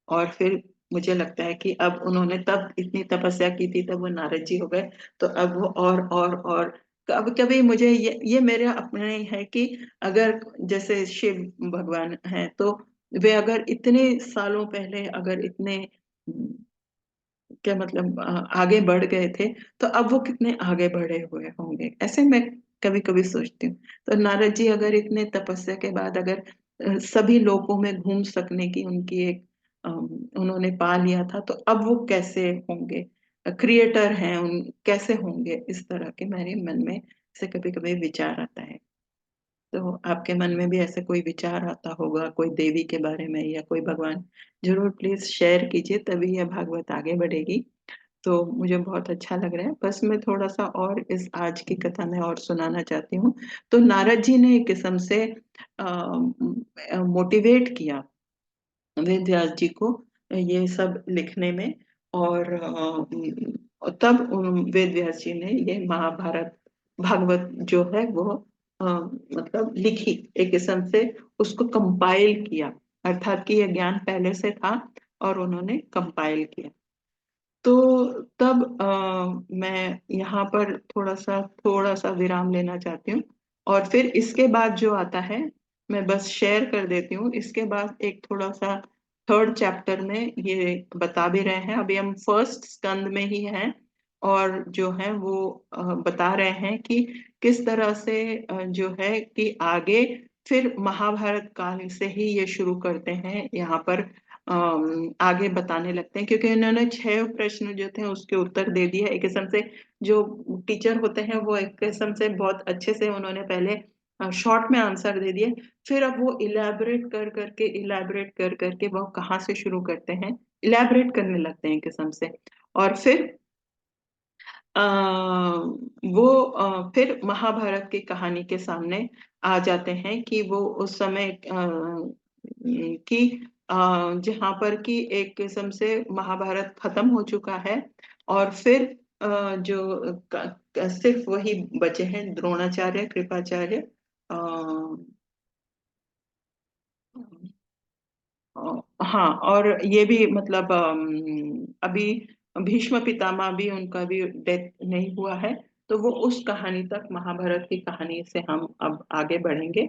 और फिर मुझे लगता है कि अब उन्होंने तब इतनी तपस्या की थी, तब वो नारद जी हो गए। तो अब वो और कभी कभी मुझे ये मेरे अपने है कि अगर जैसे शिव भगवान हैं, तो वे अगर इतने सालों पहले अगर इतने क्या मतलब आगे बढ़ गए थे, तो अब वो कितने आगे बढ़े हुए होंगे, ऐसे मैं कभी कभी सोचती हूँ। तो नारद जी अगर इतने तपस्या के बाद अगर सभी लोकों में घूम सकने की उनकी एक उन्होंने पा लिया था, तो अब वो कैसे होंगे, क्रिएटर हैं उन, कैसे होंगे, इस तरह के मेरे मन में से कभी कभी विचार आता है। तो आपके मन में भी ऐसे कोई विचार आता होगा कोई देवी के बारे में या कोई भगवान, जरूर प्लीज शेयर कीजिए, तभी यह भागवत आगे बढ़ेगी। तो मुझे बहुत अच्छा लग रहा है। बस मैं थोड़ा सा और इस आज की कथा में और सुनाना चाहती हूँ। तो नारद जी ने एक किस्म से मोटिवेट किया वेद व्यास जी को ये सब लिखने में। और तब वेद व्यास जी ने ये महाभारत भागवत जो है वो मतलब लिखी, एक किस्म से उसको कंपाइल किया, अर्थात कि यह ज्ञान पहले से था और उन्होंने कंपाइल किया। तो तब मैं यहाँ पर थोड़ा सा विराम लेना चाहती हूँ। और फिर इसके बाद जो आता है मैं बस शेयर कर देती हूँ। इसके बाद एक थोड़ा सा थर्ड चैप्टर में ये बता भी रहे हैं, अभी हम फर्स्ट स्कंद में ही हैं। और जो है वो बता रहे हैं कि किस तरह से जो है कि आगे फिर महाभारत काल से ही ये शुरू करते हैं यहाँ पर आगे बताने लगते हैं, क्योंकि इन्होंने 6 प्रश्न जो थे उसके उत्तर दे दिए एक किस्म से। जो टीचर होते हैं वो एक किस्म से बहुत अच्छे से उन्होंने पहले शॉर्ट में आंसर दे दिए, फिर अब वो इलेबरेट कर करके वो कहाँ से शुरू करते हैं, इलेबरेट करने लगते हैं एक किस्म से। और फिर आ, फिर महाभारत की कहानी के सामने आ जाते हैं कि वो उस समय कि जहाँ पर कि एक किस्म से महाभारत खत्म हो चुका है। और फिर जो सिर्फ वही बचे हैं, द्रोणाचार्य, कृपाचार्य, अ, हाँ, और ये भी मतलब अभी भीष्म पितामह भी, उनका भी डेथ नहीं हुआ है। तो वो उस कहानी तक, महाभारत की कहानी से हम अब आगे बढ़ेंगे।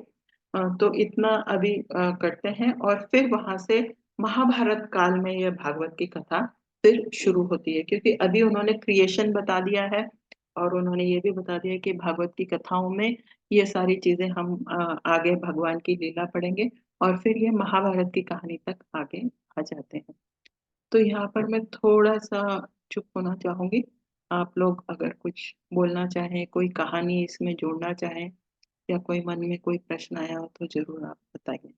तो इतना अभी करते हैं और फिर वहां से महाभारत काल में यह भागवत की कथा फिर शुरू होती है, क्योंकि अभी उन्होंने क्रिएशन बता दिया है और उन्होंने ये भी बता दिया कि भागवत की कथाओं में ये सारी चीजें हम आगे भगवान की लीला पढ़ेंगे। और फिर ये महाभारत की कहानी तक आगे आ जाते हैं। तो यहाँ पर मैं थोड़ा सा चुप होना चाहूंगी। आप लोग अगर कुछ बोलना चाहें, कोई कहानी इसमें जोड़ना चाहें या कोई मन में कोई प्रश्न आया हो तो जरूर आप बताइए।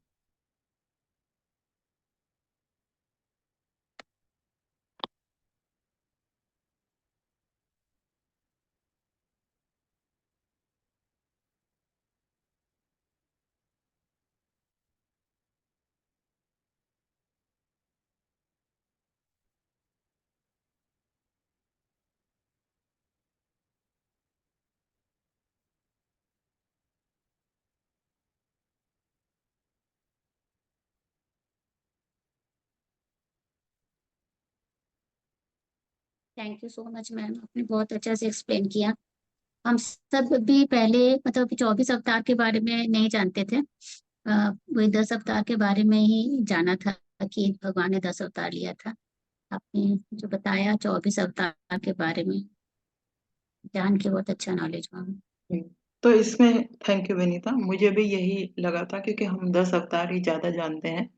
Thank you so much ma'am, आपने बहुत अच्छा से एक्सप्लेन किया। हम सब भी पहले मतलब 24 अवतार के बारे में नहीं जानते थे। वही 10 अवतार के बारे में ही जाना था कि भगवान ने 10 अवतार लिया था। आपने जो बताया 24 अवतार के बारे में जान के बहुत अच्छा नॉलेज हुआ। हम्म। तो इसमें थैंक यू विनीता, मुझे भी यही लगा था क्योंकि हम 10 अवतार ही ज्यादा जानते हैं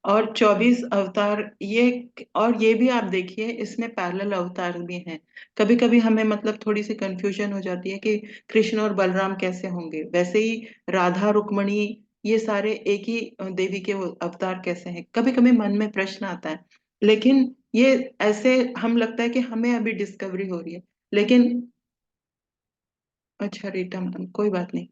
और 24 अवतार ये। और ये भी आप देखिए इसमें पैरेलल अवतार भी हैं। कभी कभी हमें मतलब थोड़ी सी कंफ्यूजन हो जाती है कि कृष्ण और बलराम कैसे होंगे, वैसे ही राधा रुक्मणी ये सारे एक ही देवी के वो अवतार कैसे हैं, कभी कभी मन में प्रश्न आता है। लेकिन ये ऐसे हम लगता है कि हमें अभी डिस्कवरी हो रही है, लेकिन अच्छा रीटा मैम, कोई बात नहीं।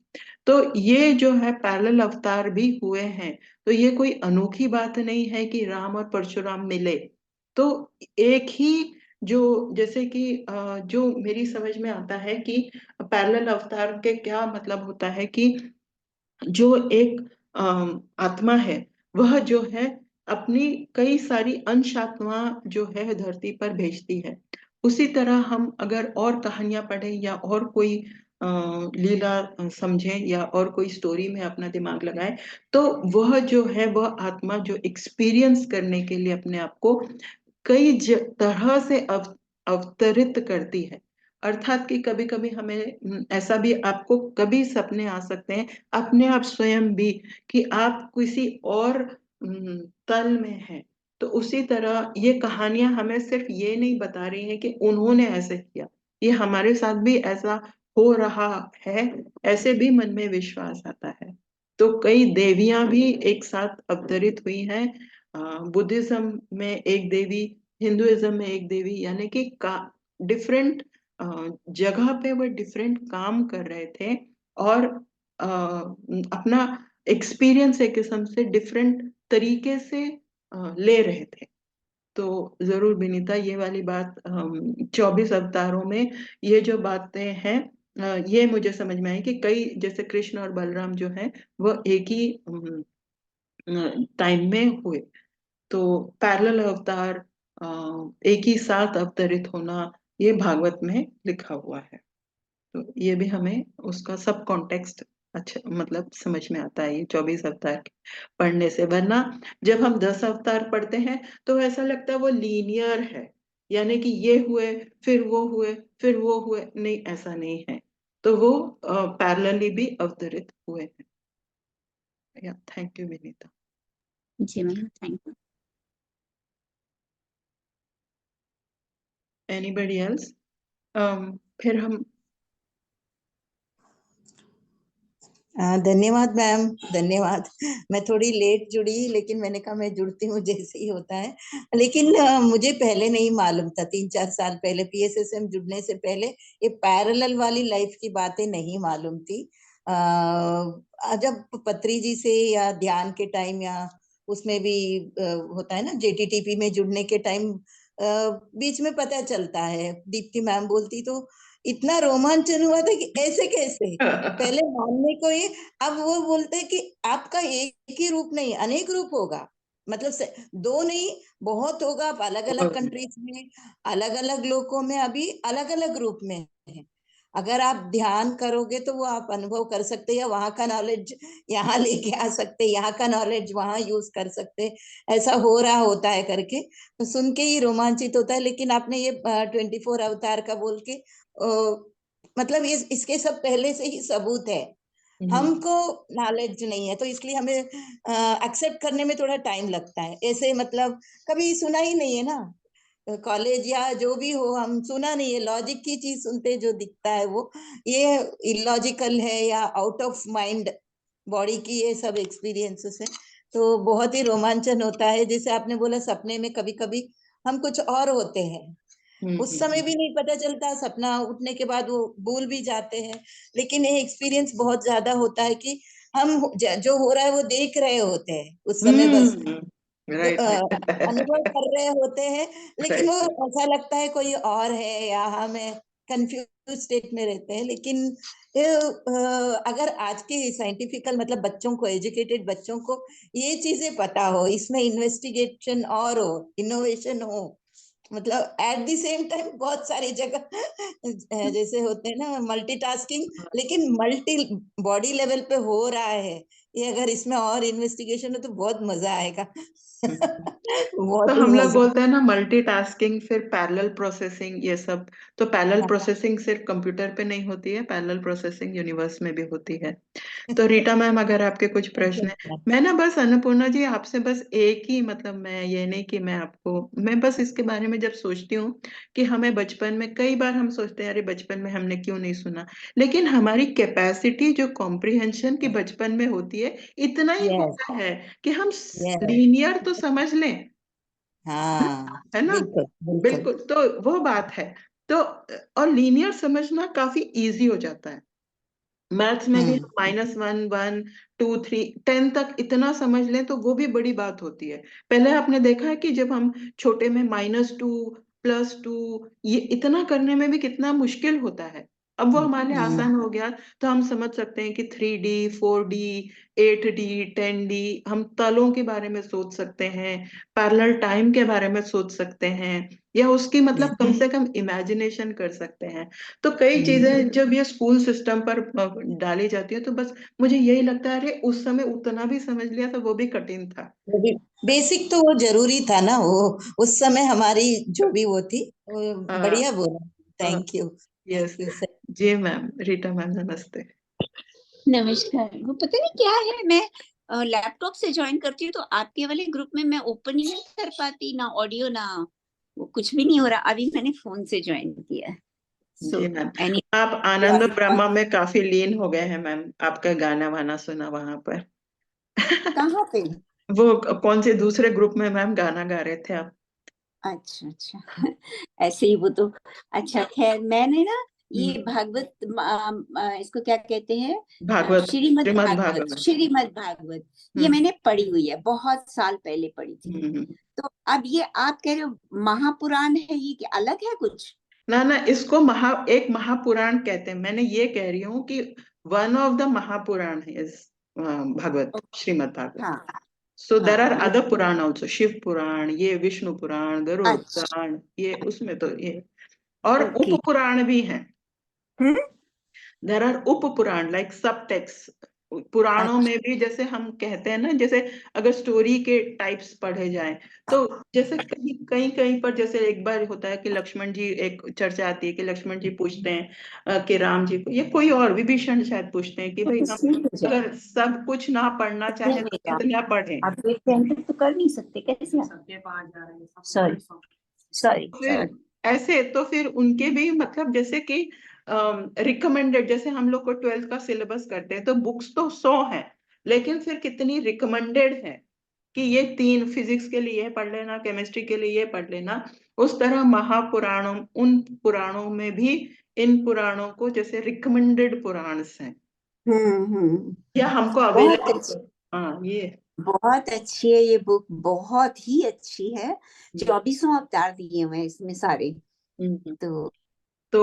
तो ये जो है पैरेलल अवतार भी हुए हैं, तो ये कोई अनोखी बात नहीं है कि राम और परशुराम मिले। तो एक ही जो, जैसे कि जो मेरी समझ में आता है कि पैरेलल अवतार के क्या मतलब होता है कि जो एक आत्मा है वह जो है अपनी कई सारी अंश आत्मा जो है धरती पर भेजती है। उसी तरह हम अगर और कहानियां पढ़ें या और कोई लीला समझें या और कोई स्टोरी में अपना दिमाग लगाएं, तो वह जो है वह आत्मा जो एक्सपीरियंस करने के लिए अपने आप को तरह से अवतरित करती है। अर्थात कि कभी कभी हमें ऐसा भी आपको कभी सपने आ सकते हैं अपने आप स्वयं भी कि आप किसी और तल में हैं। तो उसी तरह ये कहानियां हमें सिर्फ ये नहीं बता रही हैं कि उन्होंने ऐसे किया, ये हमारे साथ भी ऐसा हो रहा है, ऐसे भी मन में विश्वास आता है। तो कई देवियां भी एक साथ अवतरित हुई हैं। बुद्धिज्म में एक देवी, हिंदुइज्म में एक देवी, यानी कि का डिफरेंट जगह पे वो डिफरेंट काम कर रहे थे, और अपना एक्सपीरियंस एक किस्म से डिफरेंट तरीके से ले रहे थे। तो जरूर विनीता, ये वाली बात 24 अवतारों में ये जो बातें हैं, ये मुझे समझ में आई कि कई, जैसे कृष्ण और बलराम जो है वो एक ही टाइम में हुए। तो पैरेलल अवतार, एक ही साथ अवतरित होना, ये भागवत में लिखा हुआ है। तो ये भी हमें उसका सब कॉन्टेक्स्ट अच्छा मतलब समझ में आता है, ये 24 अवतार पढ़ने से। वरना जब हम 10 अवतार पढ़ते हैं तो ऐसा लगता है वो लीनियर है, यानी कि ये हुए फिर वो हुए फिर वो हुए, नहीं ऐसा नहीं है। तो वो पैरेलली भी अवतरित हुए हैं। या थैंक यू विनीता। जी ma'am, thank you. Anybody else? फिर हम धन्यवाद मैम, धन्यवाद। मैं थोड़ी लेट जुड़ी, लेकिन मैंने कहा मैं जुड़ती हूँ जैसे ही होता है। लेकिन मुझे पहले नहीं मालूम था, 3-4 साल पहले पीएसएसएम जुड़ने से पहले ये पैरेलल वाली लाइफ की बातें नहीं मालूम थी। जब पत्री जी से या ध्यान के टाइम या उसमें भी होता है ना, जेटीटीपी में जुड़ने के टाइम बीच में पता चलता है, दीप्ति मैम बोलती तो इतना रोमांचन हुआ था कि ऐसे कैसे, पहले मानने को ही। अब वो बोलते हैं कि आपका एक ही रूप नहीं, अनेक रूप होगा, मतलब दो नहीं, बहुत होगा। आप अलग अलग कंट्रीज में, अलग अलग लोगों में अभी अलग अलग रूप में है। अगर आप ध्यान करोगे तो वो आप अनुभव कर सकते हैं, या वहां का नॉलेज यहाँ लेके आ सकते, यहाँ का नॉलेज वहां यूज कर सकते। ऐसा हो रहा होता है करके तो सुन के ही रोमांचित होता है। लेकिन आपने ये 24 अवतार का बोल के मतलब ये इसके सब पहले से ही सबूत है, हमको नॉलेज नहीं है तो इसलिए हमें एक्सेप्ट करने में थोड़ा टाइम लगता है। ऐसे मतलब कभी सुना ही नहीं है ना, कॉलेज या जो भी हो, हम सुना नहीं है। लॉजिक की चीज सुनते जो दिखता है वो ये इलॉजिकल है या आउट ऑफ माइंड बॉडी की, ये सब एक्सपीरियंसेस है। तो बहुत ही रोमांचन होता है। जैसे आपने बोला सपने में कभी कभी हम कुछ और होते हैं, उस समय भी नहीं पता चलता, सपना उठने के बाद वो भूल भी जाते हैं। लेकिन ये एक्सपीरियंस बहुत ज्यादा होता है कि हम जो हो रहा है वो देख रहे होते हैं उस समय, बस राइट अनुभव कर रहे होते हैं। लेकिन वो राइट। ऐसा लगता है कोई और है, या हम कंफ्यूज स्टेट में रहते हैं। लेकिन अगर आज के साइंटिफिकल मतलब बच्चों को, एजुकेटेड बच्चों को ये चीजें पता हो, इसमें इन्वेस्टिगेशन और हो, इनोवेशन हो, मतलब एट द सेम टाइम बहुत सारी जगह जैसे होते हैं ना मल्टीटास्किंग, लेकिन मल्टी बॉडी लेवल पे हो रहा है। ये अगर इसमें और इन्वेस्टिगेशन हो तो बहुत मजा आएगा। तो बहुत ही हम लोग मजा। बोलते हैं ना मल्टीटास्किंग, फिर पैरेलल प्रोसेसिंग, ये सब। तो पैरेलल प्रोसेसिंग सिर्फ कंप्यूटर पे नहीं होती है, पैरेलल प्रोसेसिंग यूनिवर्स में भी होती है। तो रीटा मैम, अगर आपके कुछ प्रश्न है, मैं ना बस अन्नपूर्णा जी आपसे बस एक ही, मतलब मैं ये नहीं कि मैं आपको, मैं बस इसके बारे में जब सोचती हूँ कि हमें बचपन में कई बार हम सोचते हैं अरे बचपन में हमने क्यों नहीं सुना, लेकिन हमारी कैपेसिटी जो कॉम्प्रिहेंशन की बचपन में होती है, इतना ही यस, होता है कि हम यस, लीनियर तो समझ लें, हाँ, है ना। बिल्कुल बिल्कुल। बिल्कुल, तो वो बात है। तो और लीनियर समझना काफी इजी हो जाता है। मैथ्स में भी हम्म -1 1 2 3 10 तक इतना समझ लें तो वो भी बड़ी बात होती है। पहले आपने देखा है कि जब हम छोटे में -2 +2 ये इतना करने में भी कितना मुश्किल होता है, अब वो हमारे लिए हम्म आसान हो गया। तो हम समझ सकते हैं कि 3D 4D 8D 10D, हम तलों के बारे में सोच सकते हैं, पैरेलल टाइम के बारे में सोच सकते हैं, या उसकी मतलब कम से कम इमेजिनेशन कर सकते हैं। तो कई चीजें जब ये स्कूल सिस्टम पर डाली जाती है तो बस मुझे यही लगता है अरे उस समय उतना भी समझ लिया तो वो भी कठिन था। वो भी बेसिक तो वो जरूरी था ना, वो उस समय हमारी जो भी वो थी, वो बढ़िया बोला। Thank you, yes. Thank you sir. जी मैम, रीटा मैम नमस्ते। नमस्कार। वो पता नहीं क्या है, मैं लैपटॉप से ज्वाइन करती हूँ तो आपके वाले ग्रुप में मैं ओपन ही नहीं कर पाती, ना ऑडियो ना वो कुछ भी नहीं हो रहा। अभी मैंने फोन से ज्वाइन किया है। So जी मैम, any आप आनंद ब्रह्मा में काफी लीन हो गए हैं मैम, आपका गाना वाना सुना वहां पर। कहाँ पे? वो कौन से दूसरे ग्रुप में मैम गाना गा रहे थे आप? अच्छा अच्छा ऐसे ही वो तो। अच्छा खैर, मैंने ना ये हम्म, भागवत इसको क्या कहते हैं, भागवत, श्रीमद् श्रीमद् भागवत, भागवत। श्रीमद् भागवत, ये हम्म मैंने पढ़ी हुई है, बहुत साल पहले पढ़ी थी। हम्म। तो अब ये आप कह रहे हो महापुराण है, ये कि अलग है कुछ? ना ना, इसको एक महापुराण कहते हैं। मैंने ये कह रही हूँ कि वन ऑफ द महापुराण है भागवत, श्रीमद् भागवत। हाँ सो देर आर हाँ अदर पुराण ऑल्सो, शिव पुराण, ये विष्णु पुराण, गरुड़ अच्छा पुराण, ये उसमें तो ये, और उप ओके। पुराण भी हैं। हम्म। देर आर उप पुराण, लाइक सब टेक्स्ट। पुराणों में भी जैसे हम कहते हैं ना, जैसे अगर स्टोरी के टाइप्स पढ़े जाएं तो जैसे कहीं कहीं कहीं पर, जैसे एक बार होता है कि लक्ष्मण जी, एक चर्चा आती है कि लक्ष्मण जी पूछते हैं कि राम जी को, ये कोई और विभीषण शायद पूछते हैं कि भाई हम अगर सब कुछ ना पढ़ना चाहे तो कितना पढ़ें। आप एक एंटर तो कर नहीं सकते कैसे? सॉरी सॉरी फिर सॉरी। ऐसे तो फिर उनके भी मतलब जैसे कि रिकमेंडेड, जैसे हम लोग को 12th का सिलेबस करते हैं तो बुक्स तो 100 हैं, लेकिन फिर कितनी रिकमेंडेड है कि ये 3 फिजिक्स के लिए ये पढ़ लेना, केमिस्ट्री के लिए ये पढ़ लेना। उस तरह महापुराणों, उन पुराणों में भी इन पुराणों को जैसे रिकमेंडेड पुराण हैं, हम्म। या हमको बहुत अवेलेबल। अच्छी, हाँ ये। बहुत अच्छी है ये बुक, बहुत ही अच्छी है। 24 अवतार दिए हुए हैं इसमें सारे। हम्म। तो तो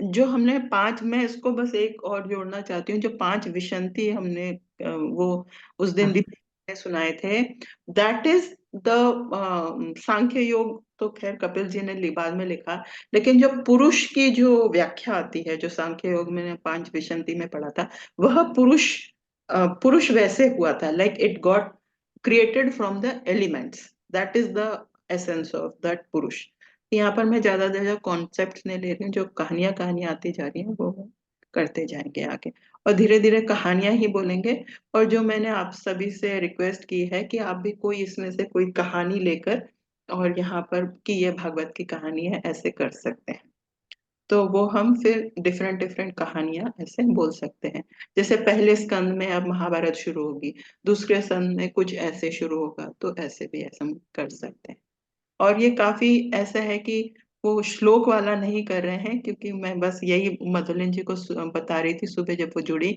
जो हमने 5, मैं इसको बस एक और जोड़ना चाहती हूँ, जो 5 विशंति हमने वो उस दिन भी सुनाए थे, दैट इज द सांख्य योग। तो खैर कपिल जी ने बाद में लिखा, लेकिन जो पुरुष की जो व्याख्या आती है, जो सांख्य योग में 5 विशंति में पढ़ा था, वह पुरुष वैसे हुआ था, like it got created from the elements, that is the essence of that पुरुष। यहाँ पर मैं ज्यादा कॉन्सेप्ट नहीं ले रही हूँ, जो कहानियां आती जा रही हैं वो करते जाएंगे आगे, और धीरे धीरे कहानियां ही बोलेंगे। और जो मैंने आप सभी से रिक्वेस्ट की है कि आप भी कोई इसमें से कोई कहानी लेकर, और यहाँ पर कि ये भागवत की कहानी है, ऐसे कर सकते हैं। तो वो हम फिर डिफरेंट डिफरेंट कहानियां ऐसे बोल सकते हैं। जैसे पहले स्कंद में अब महाभारत शुरू होगी, दूसरे स्कंद में कुछ ऐसे शुरू होगा, तो ऐसे भी ऐसा हम कर सकते हैं। और ये काफी ऐसा है कि वो श्लोक वाला नहीं कर रहे हैं, क्योंकि मैं बस यही मधुलिन जी को बता रही थी सुबह जब वो जुड़ी,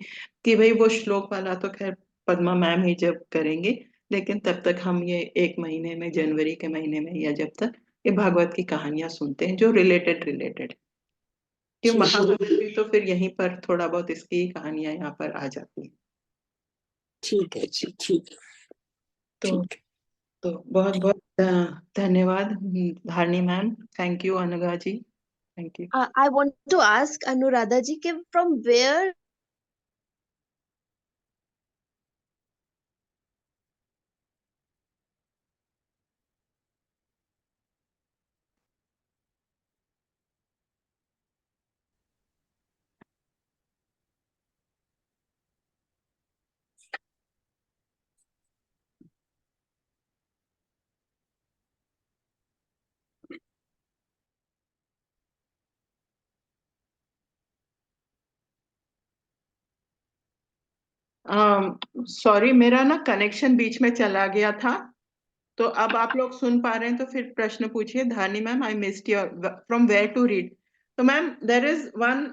कि भाई वो श्लोक वाला तो खैर पद्मा मैम ही जब करेंगे, लेकिन तब तक हम ये 1 महीने में, जनवरी के महीने में, या जब तक ये भागवत की कहानियां सुनते हैं जो रिलेटेड, क्यों ठीक महाभारत भी तो फिर यहीं पर थोड़ा बहुत इसकी कहानियां यहाँ पर आ जाती हैं। ठीक है जी, ठीक तो ठीक। तो बहुत बहुत धन्यवाद Dharani ma'am, thank you Anagha ji, thank you. I want to ask Anuradha ji कि from where सॉरी, मेरा ना कनेक्शन बीच में चला गया था, तो अब आप लोग सुन पा रहे हैं तो फिर प्रश्न पूछिए। Dhani ma'am, I missed your from where to read. तो ma'am, there is one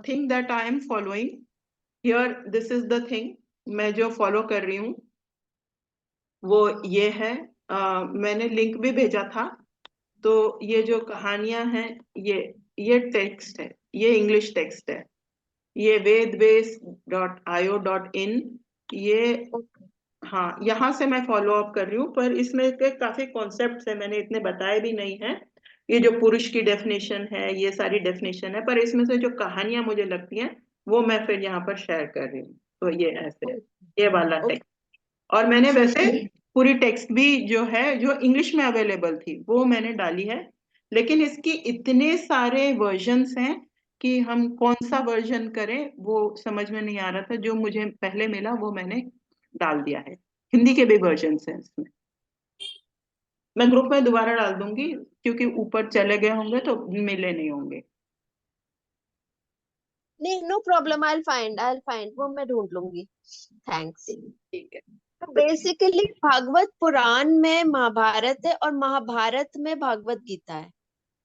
thing that I am following here, this is the thing मैं जो फॉलो कर रही हूँ, वो ये है। मैंने लिंक भी भेजा था। तो ये जो कहानियां हैं, ये टेक्स्ट है, ये इंग्लिश टेक्स्ट है, ये vedbase.io.in, ये, हाँ, यहाँ से मैं फॉलो अप कर रही हूँ, पर इसमें के काफी कॉन्सेप्ट्स है, मैंने इतने बताए भी नहीं है। ये जो पुरुष की डेफिनेशन है, ये सारी डेफिनेशन है, पर इसमें से जो कहानियां मुझे लगती हैं वो मैं फिर यहाँ पर शेयर कर रही हूँ। तो ये ऐसे है, ये वाला टेक्स्ट। और मैंने वैसे पूरी टेक्स्ट भी जो है, जो इंग्लिश में अवेलेबल थी, वो मैंने डाली है, लेकिन इसकी इतने सारे वर्जन्स हैं कि हम कौन सा वर्जन करें वो समझ में नहीं आ रहा था। जो मुझे पहले मिला वो मैंने डाल दिया है। हिंदी के भी वर्जन हैं इसमें, मैं ग्रुप में दोबारा डाल दूंगी, क्योंकि ऊपर चले गए होंगे तो मिले नहीं होंगे। नहीं, no problem, I will find, वो मैं ढूंढ लूंगी। थैंक्स। ठीक है। तो बेसिकली भागवत पुराण में महाभारत है और महाभारत में भागवत गीता है।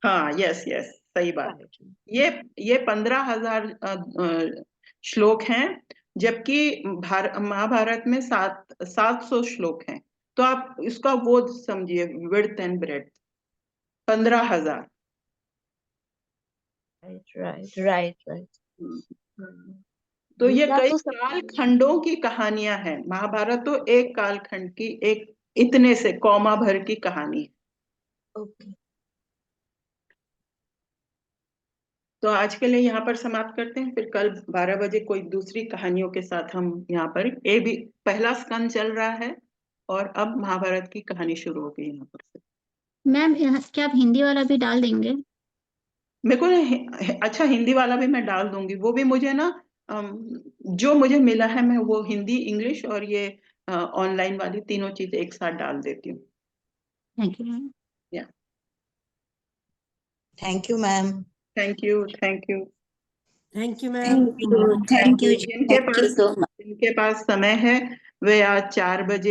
हाँ, यस यस, सही बात। Right. ये 15,000 श्लोक हैं, जबकि महाभारत में 700 श्लोक हैं। तो आप इसका वो समझिए, विड्थ एंड ब्रेड्थ, 15,000। राइट। तो ये गीता कई तो काल खंडों की कहानियां हैं। महाभारत तो एक काल खंड की, एक इतने से कौमा भर की कहानी है। ओके। तो आज के लिए यहाँ पर समाप्त करते हैं, फिर कल 12 बजे कोई दूसरी कहानियों के साथ हम यहाँ पर, ये भी पहला स्कंद चल रहा है और अब महाभारत की कहानी शुरू हो गई यहाँ पर से। मैम क्या आप हिंदी वाला भी डाल देंगे? मेरे को अच्छा, हिंदी वाला भी मैं डाल दूंगी। वो भी मुझे ना जो मुझे मिला है, मैं वो हिंदी, इंग्लिश और ये ऑनलाइन वाली तीनों चीजें एक साथ डाल देती हूँ। Thank you ma'am. Thank you ma'am. Thank you, thank you. Thank you ma'am. Thank you ji, जिनके थैंक यू पास सो मच। जिनके पास समय है वे आज 4 बजे